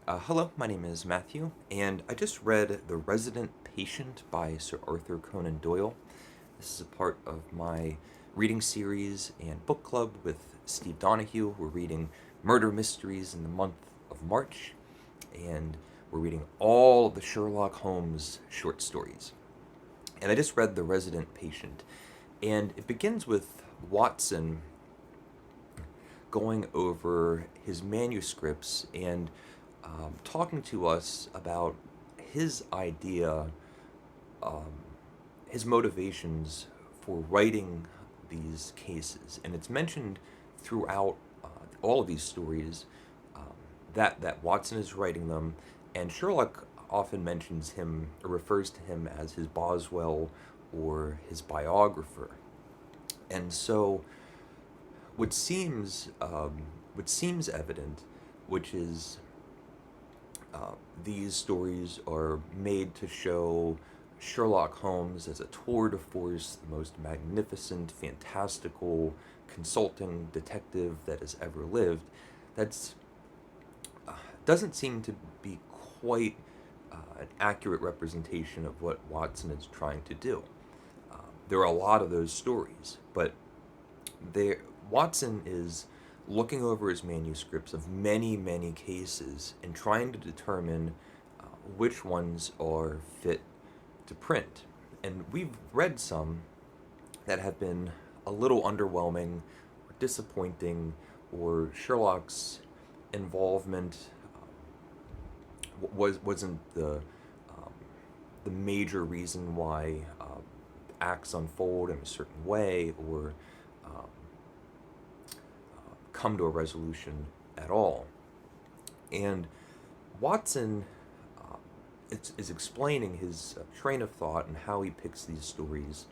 Hello, my name is Matthew, and I just read The Resident Patient by Sir Arthur Conan Doyle. This is a part of my reading series and book club with Steve Donahue. We're reading murder mysteries in the month of March, and we're reading all of the Sherlock Holmes short stories. And I just read The Resident Patient, and it begins with Watson going over his manuscripts and talking to us about his idea, um, his motivations for writing these cases. And it's mentioned throughout all of these stories that Watson is writing them, and Sherlock often mentions him or refers to him as his Boswell or his biographer. And so what seems evident, which is these stories are made to show Sherlock Holmes as a tour de force, the most magnificent, fantastical, consulting detective that has ever lived. That's doesn't seem to be quite an accurate representation of what Watson is trying to do. There are a lot of those stories, but Watson is looking over his manuscripts of many, many cases and trying to determine which ones are fit to print. And we've read some that have been a little underwhelming or disappointing, or Sherlock's involvement wasn't the major reason why acts unfold in a certain way, or come to a resolution at all. And Watson is explaining his train of thought and how he picks these stories.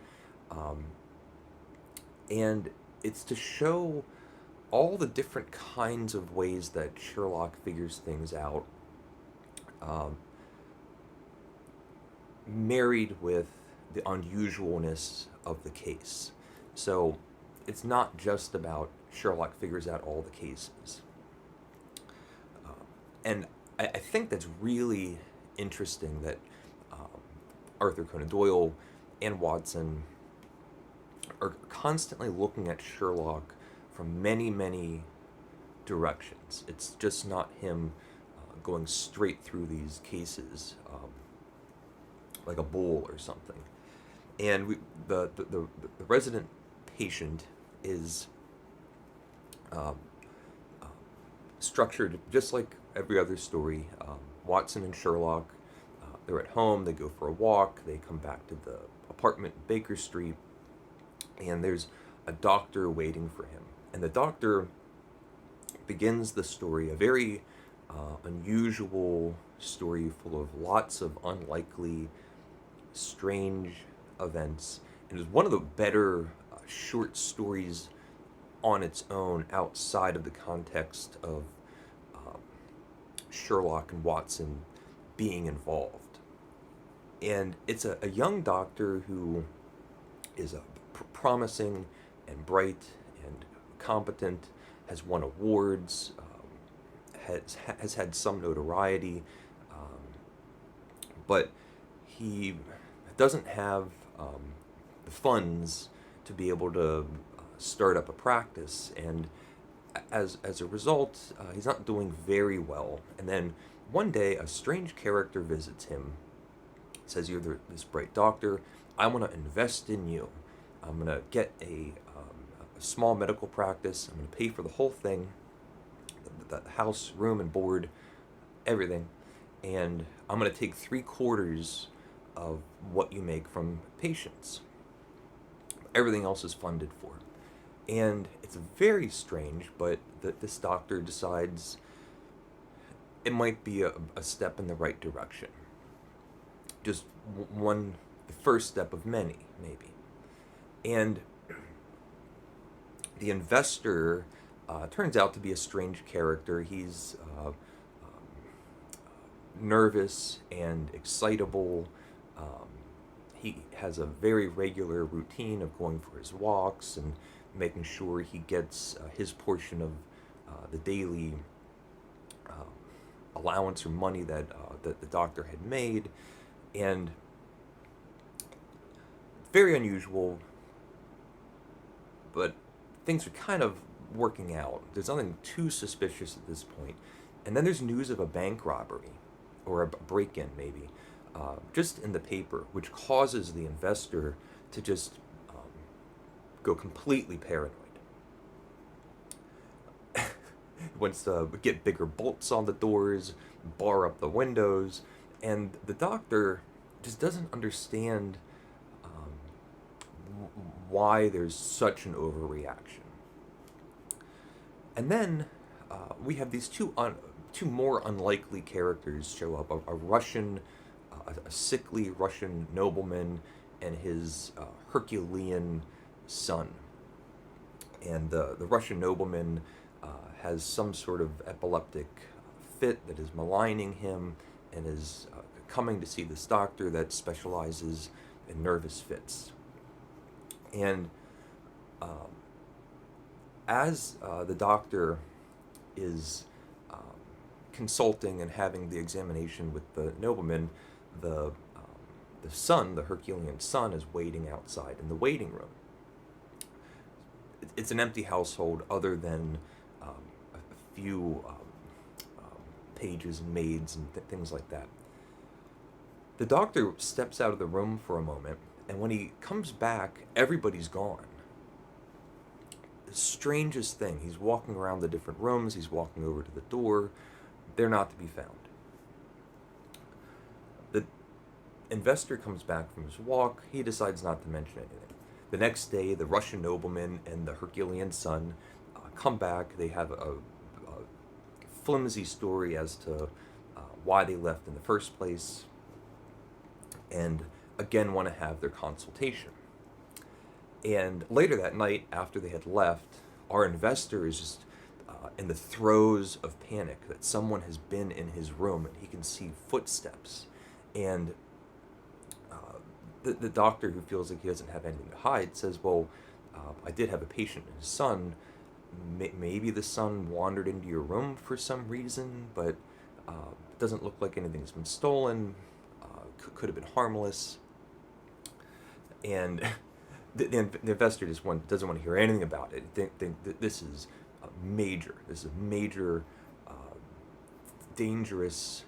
And it's to show all the different kinds of ways that Sherlock figures things out, um, married with the unusualness of the case. So it's not just about Sherlock figures out all the cases. And I think that's really interesting that Arthur Conan Doyle and Watson are constantly looking at Sherlock from many, many directions. It's just not him going straight through these cases like a bull or something. And the resident patient is um, structured just like every other story. Watson and Sherlock, they're at home, they go for a walk, they come back to the apartment in Baker Street, and there's a doctor waiting for him. And the doctor begins the story, a very unusual story full of lots of unlikely, strange events. And it's one of the better short stories on its own outside of the context of um, Sherlock and Watson being involved. And it's a young doctor who is a promising and bright and competent, has won awards, has had some notoriety, but he doesn't have the funds to be able to start up a practice, and as a result, he's not doing very well. And then one day, a strange character visits him. Says, "You're this bright doctor. I want to invest in you. I'm gonna get a small medical practice. I'm gonna pay for the whole thing, the house, room, and board, everything. And I'm gonna take 3/4 of what you make from patients. Everything else is funded for." And it's very strange, but that this doctor decides it might be a step in the right direction. Just the first step of many, maybe. And the investor turns out to be a strange character. He's nervous and excitable. Um, he has a very regular routine of going for his walks and making sure he gets his portion of the daily allowance or money that the doctor had made, and very unusual, but things are kind of working out. There's nothing too suspicious at this point. And then there's news of a bank robbery, or a break-in maybe, just in the paper, which causes the investor to just go completely paranoid. He wants to get bigger bolts on the doors, bar up the windows, and the doctor just doesn't understand why there's such an overreaction. And then we have these two more unlikely characters show up: a Russian, a sickly Russian nobleman, and his Herculean son. And the Russian nobleman has some sort of epileptic fit that is maligning him, and is coming to see this doctor that specializes in nervous fits. And as the doctor is consulting and having the examination with the nobleman, the son, the Herculean son, is waiting outside in the waiting room. It's an empty household other than a few pages and maids and things like that. The doctor steps out of the room for a moment, and when he comes back, everybody's gone. The strangest thing, he's walking around the different rooms, he's walking over to the door, they're not to be found. The investor comes back from his walk, he decides not to mention anything. The next day, the Russian nobleman and the Herculean son come back. They have a flimsy story as to why they left in the first place, and again want to have their consultation. And later that night, after they had left, our investor is just in the throes of panic that someone has been in his room, and he can see footsteps. And the doctor, who feels like he doesn't have anything to hide, says, well, I did have a patient and his son. Maybe the son wandered into your room for some reason, but it doesn't look like anything's been stolen. Could have been harmless. And the investor just doesn't want to hear anything about it. Think that this is major, dangerous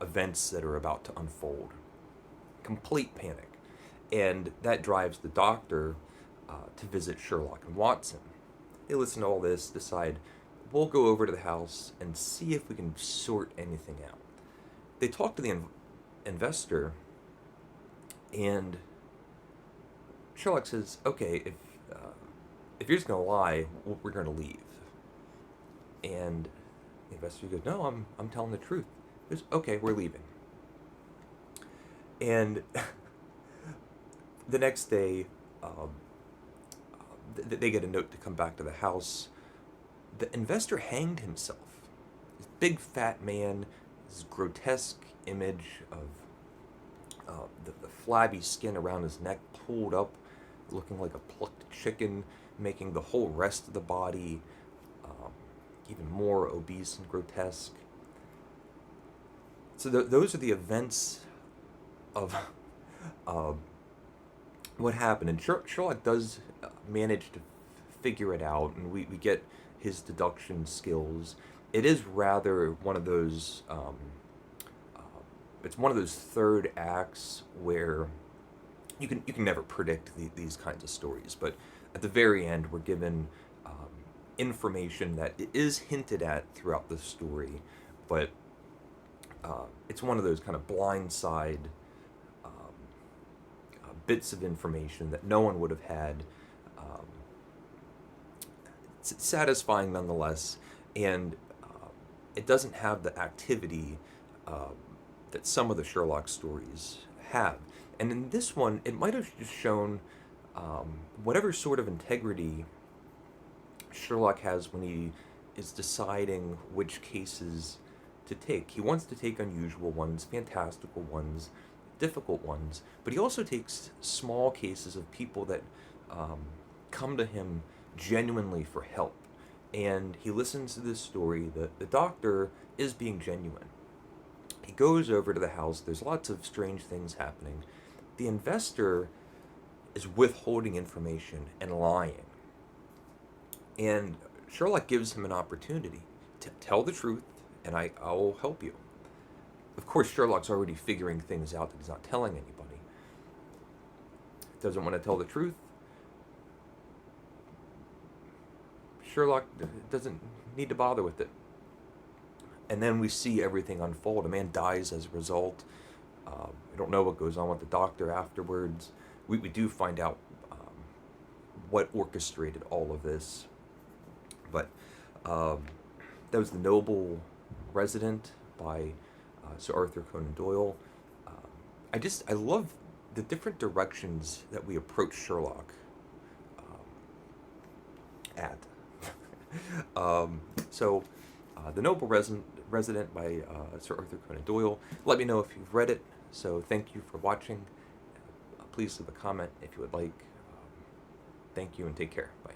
events that are about to unfold. Complete panic. And that drives the doctor to visit Sherlock and Watson. They listen to all this, decide, we'll go over to the house and see if we can sort anything out. They talk to the investor, and Sherlock says, okay, if you're just going to lie, we're going to leave. And the investor goes, no, I'm telling the truth. He goes, okay, we're leaving. And the next day, they get a note to come back to the house. The investor hanged himself. This big fat man, this grotesque image of the flabby skin around his neck pulled up, looking like a plucked chicken, making the whole rest of the body even more obese and grotesque. So those are the events of what happened. And Sherlock does manage to figure it out, and we get his deduction skills. It is rather one of those it's one of those third acts where you can never predict these kinds of stories, but at the very end we're given information that is hinted at throughout the story, but it's one of those kind of blindside bits of information that no one would have had. It's satisfying nonetheless, and it doesn't have the activity that some of the Sherlock stories have. And in this one, it might have just shown whatever sort of integrity Sherlock has when he is deciding which cases to take. He wants to take unusual ones, fantastical ones, difficult ones, but he also takes small cases of people that come to him genuinely for help. And he listens to this story. The doctor is being genuine. He goes over to the house. There's lots of strange things happening. The investor is withholding information and lying. And Sherlock gives him an opportunity to tell the truth, and I'll help you. Of course, Sherlock's already figuring things out that he's not telling anybody. Doesn't want to tell the truth. Sherlock doesn't need to bother with it. And then we see everything unfold. A man dies as a result. We don't know what goes on with the doctor afterwards. We do find out what orchestrated all of this. But that was The Noble Resident by Sir Arthur Conan Doyle. I love the different directions that we approach Sherlock at. So, The Noble Resident by Sir Arthur Conan Doyle. Let me know if you've read it. So thank you for watching. Please leave a comment if you would like. Thank you and take care. Bye.